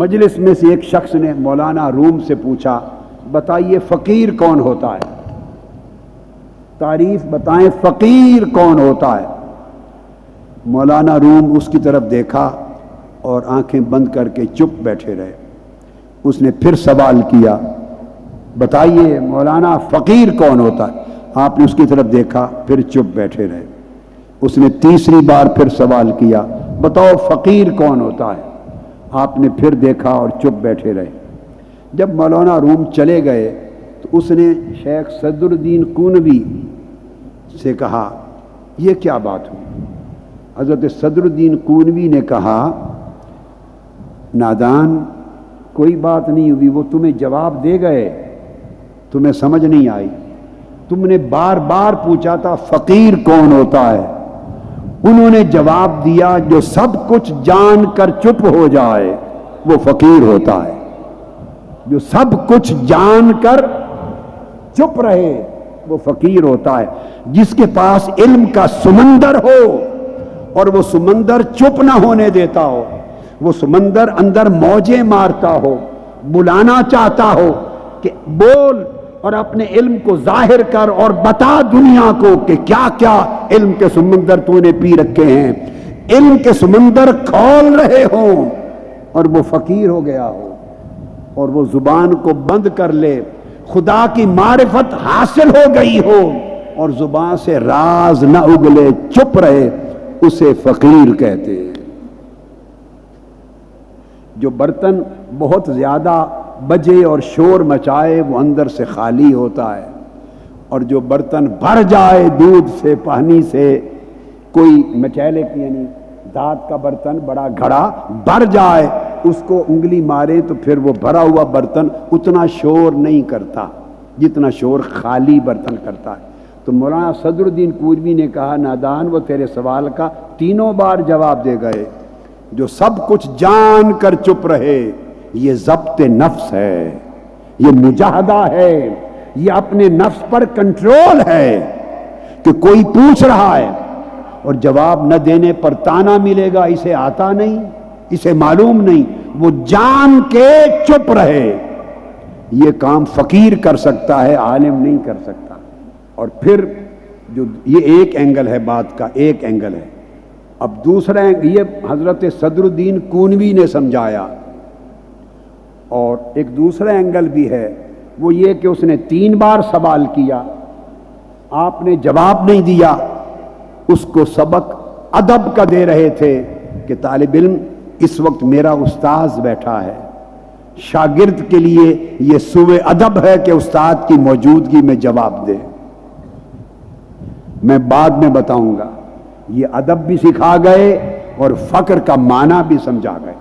مجلس میں سے ایک شخص نے مولانا روم سے پوچھا بتائیے فقیر کون ہوتا ہے، تعریف بتائیں فقیر کون ہوتا ہے۔ مولانا روم اس کی طرف دیکھا اور آنکھیں بند کر کے چپ بیٹھے رہے۔ اس نے پھر سوال کیا بتائیے مولانا فقیر کون ہوتا ہے۔ آپ نے اس کی طرف دیکھا پھر چپ بیٹھے رہے۔ اس نے تیسری بار پھر سوال کیا بتاؤ فقیر کون ہوتا ہے۔ آپ نے پھر دیکھا اور چپ بیٹھے رہے۔ جب مولانا روم چلے گئے تو اس نے شیخ صدر الدین کونوی سے کہا یہ کیا بات ہوئی؟ حضرت صدر الدین کونوی نے کہا نادان کوئی بات نہیں ہوئی، وہ تمہیں جواب دے گئے، تمہیں سمجھ نہیں آئی۔ تم نے بار بار پوچھا تھا فقیر کون ہوتا ہے، انہوں نے جواب دیا جو سب کچھ جان کر چپ ہو جائے وہ فقیر ہوتا ہے۔ جو سب کچھ جان کر چپ رہے وہ فقیر ہوتا ہے۔ جس کے پاس علم کا سمندر ہو اور وہ سمندر چپ نہ ہونے دیتا ہو، وہ سمندر اندر موجیں مارتا ہو، بلانا چاہتا ہو کہ بول اور اپنے علم کو ظاہر کر اور بتا دنیا کو کہ کیا کیا علم کے سمندر تو نے پی رکھے ہیں، علم کے سمندر کھول رہے ہوں اور وہ فقیر ہو گیا ہو اور وہ زبان کو بند کر لے، خدا کی معرفت حاصل ہو گئی ہو اور زبان سے راز نہ اگلے، چپ رہے، اسے فقیر کہتے ہیں۔ جو برتن بہت زیادہ بجے اور شور مچائے وہ اندر سے خالی ہوتا ہے، اور جو برتن بھر جائے دودھ سے پانی سے، کوئی میٹیلک یعنی دھات کا برتن بڑا گھڑا بھر جائے اس کو انگلی مارے تو پھر وہ بھرا ہوا برتن اتنا شور نہیں کرتا جتنا شور خالی برتن کرتا ہے۔ تو مولانا صدر الدین کونوی نے کہا نادان وہ تیرے سوال کا تینوں بار جواب دے گئے۔ جو سب کچھ جان کر چپ رہے یہ ضبط نفس ہے، یہ مجاہدہ ہے، یہ اپنے نفس پر کنٹرول ہے کہ کوئی پوچھ رہا ہے اور جواب نہ دینے پر تانا ملے گا اسے آتا نہیں، اسے معلوم نہیں، وہ جان کے چپ رہے۔ یہ کام فقیر کر سکتا ہے، عالم نہیں کر سکتا۔ اور پھر جو یہ ایک اینگل ہے بات کا، ایک اینگل ہے۔ اب دوسرا یہ حضرت صدر الدین کونوی نے سمجھایا، اور ایک دوسرا اینگل بھی ہے، وہ یہ کہ اس نے 3 بار سوال کیا، آپ نے جواب نہیں دیا۔ اس کو سبق ادب کا دے رہے تھے کہ طالب علم اس وقت میرا استاذ بیٹھا ہے، شاگرد کے لیے یہ سوء ادب ہے کہ استاد کی موجودگی میں جواب دے۔ میں بعد میں بتاؤں گا، یہ ادب بھی سکھا گئے اور فقر کا معنی بھی سمجھا گئے۔